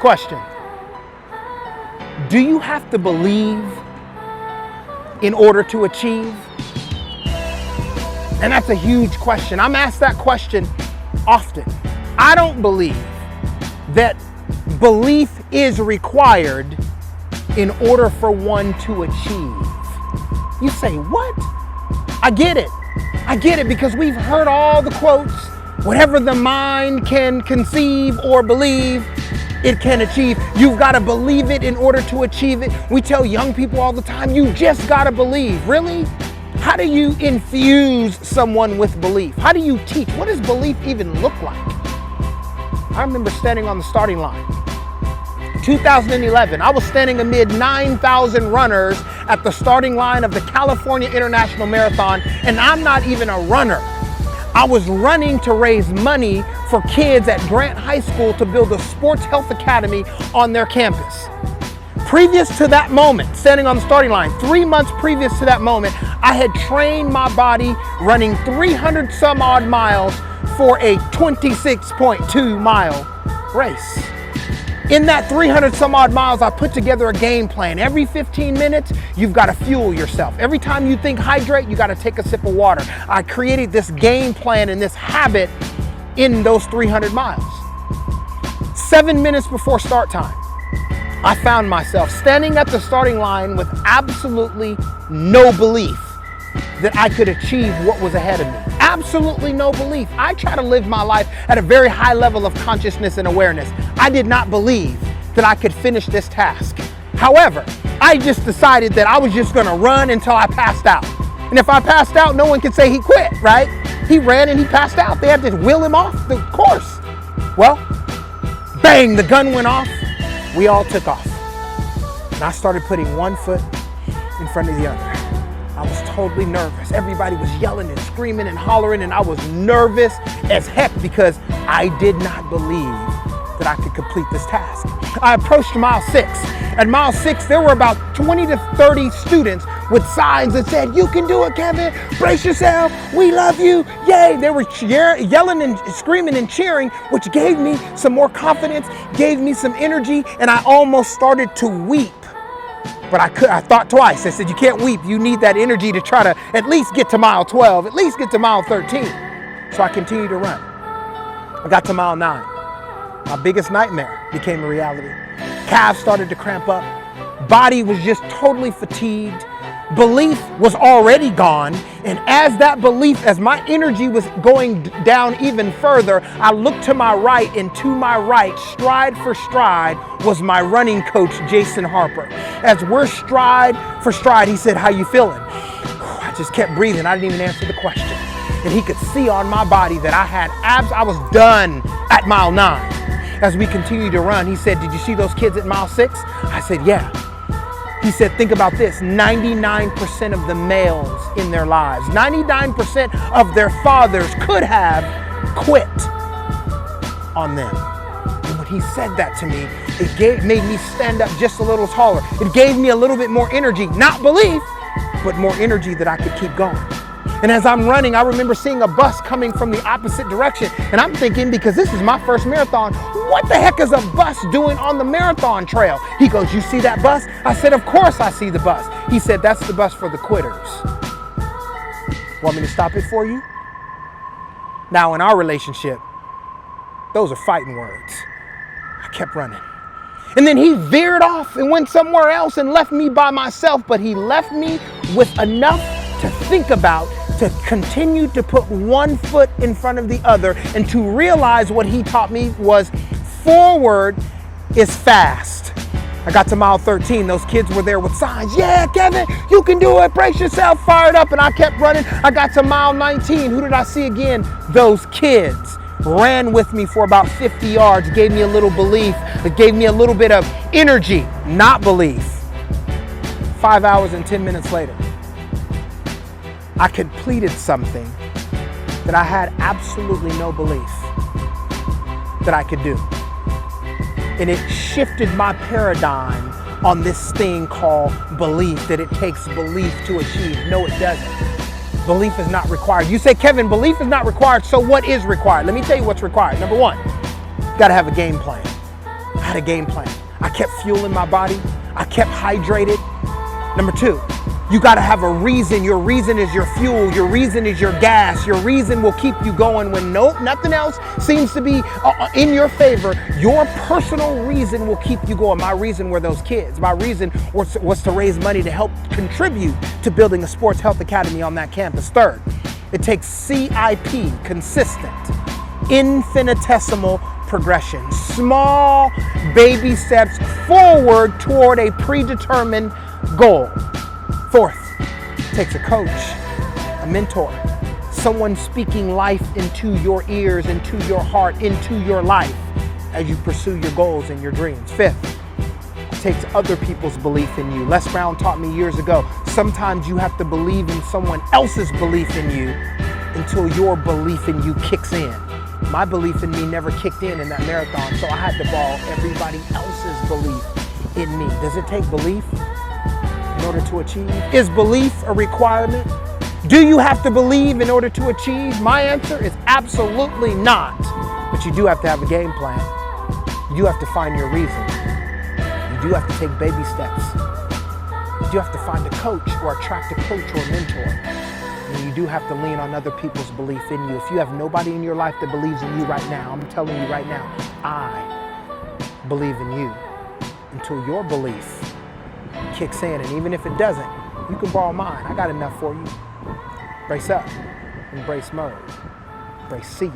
question. Do you have to believe in order to achieve? And that's a huge question. I'm asked that question often. I don't believe that belief is required in order for one to achieve. You say, what? I get it because we've heard all the quotes. Whatever the mind can conceive or believe, it can achieve. You've got to believe it in order to achieve it. We tell young people all the time, you just got to believe. Really? How do you infuse someone with belief? How do you teach? What does belief even look like? I remember standing on the starting line. 2011, I was standing amid 9,000 runners at the starting line of the California International Marathon, and I'm not even a runner. I was running to raise money for kids at Grant High School to build a sports health academy on their campus. Previous to that moment, standing on the starting line, 3 months previous to that moment, I had trained my body running 300 some odd miles for a 26.2 mile race. In that 300 some odd miles, I put together a game plan. Every 15 minutes, you've got to fuel yourself. Every time you think hydrate, you got to take a sip of water. I created this game plan and this habit in those 300 miles. 7 minutes before start time, I found myself standing at the starting line with absolutely no belief that I could achieve what was ahead of me. Absolutely no belief. I try to live my life at a very high level of consciousness and awareness. I did not believe that I could finish this task. However, I just decided that I was just gonna run until I passed out. And if I passed out, no one could say he quit, right? He ran and he passed out. They had to wheel him off the course. Well, bang, the gun went off. We all took off. And I started putting one foot in front of the other. I was totally nervous. Everybody was yelling and screaming and hollering, and I was nervous as heck because I did not believe that I could complete this task. I approached mile 6. At mile 6, there were about 20 to 30 students with signs that said, "You can do it, Kevin. Brace yourself. We love you. Yay." They were yelling and screaming and cheering, which gave me some more confidence, gave me some energy, and I almost started to weep. But I thought twice. I said, you can't weep. You need that energy to try to at least get to mile 12, at least get to mile 13. So I continued to run. I got to mile 9. My biggest nightmare became a reality. Calves started to cramp up. Body was just totally fatigued. Belief was already gone. And as my energy was going down even further, I looked to my right, and to my right, stride for stride, was my running coach, Jason Harper. As we're stride for stride, he said, "How you feeling?" I just kept breathing. I didn't even answer the question. And he could see on my body that I had I was done at mile 9. As we continued to run, he said, "Did you see those kids at mile 6? I said, "Yeah." He said, "Think about this, 99% of the males in their lives, 99% of their fathers could have quit on them." And when he said that to me, made me stand up just a little taller. It gave me a little bit more energy, not belief, but more energy that I could keep going. And as I'm running, I remember seeing a bus coming from the opposite direction. And I'm thinking, because this is my first marathon, what the heck is a bus doing on the marathon trail? He goes, "You see that bus?" I said, "Of course I see the bus." He said, "That's the bus for the quitters." Want me to stop it for you? Now in our relationship, those are fighting words. I kept running. And then he veered off and went somewhere else and left me by myself, but he left me with enough to think about, to continue to put one foot in front of the other, and to realize what he taught me was forward is fast. I got to mile 13. Those kids were there with signs. "Yeah, Kevin, you can do it. Brace yourself." Fired up, and I kept running. I got to mile 19. Who did I see again? Those kids ran with me for about 50 yards, gave me a little belief. It gave me a little bit of energy, not belief. 5 hours and 10 minutes later, I completed something that I had absolutely no belief that I could do. And it shifted my paradigm on this thing called belief, that it takes belief to achieve. No, it doesn't. Belief is not required. You say, "Kevin, belief is not required, so what is required?" Let me tell you what's required. Number one, you gotta have a game plan. I had a game plan. I kept fueling my body. I kept hydrated. Number two, you got to have a reason. Your reason is your fuel. Your reason is your gas. Your reason will keep you going when nothing else seems to be in your favor. Your personal reason will keep you going. My reason were those kids. My reason was to raise money to help contribute to building a sports health academy on that campus. Third, it takes CIP, consistent, infinitesimal progression, small baby steps forward toward a predetermined goal. Fourth, it takes a coach, a mentor, someone speaking life into your ears, into your heart, into your life as you pursue your goals and your dreams. Fifth, it takes other people's belief in you. Les Brown taught me years ago, sometimes you have to believe in someone else's belief in you until your belief in you kicks in. My belief in me never kicked in that marathon, so I had to borrow everybody else's belief in me. Does it take belief in order to achieve? Is belief a requirement? Do you have to believe in order to achieve? My answer is absolutely not. But you do have to have a game plan. You do have to find your reason. You do have to take baby steps. You do have to find a coach or attract a coach or a mentor. And you do have to lean on other people's belief in you. If you have nobody in your life that believes in you right now, I'm telling you right now, I believe in you until your belief kicks in. And even if it doesn't, you can borrow mine. I got enough for you. Brace up. Embrace mode. Bracy.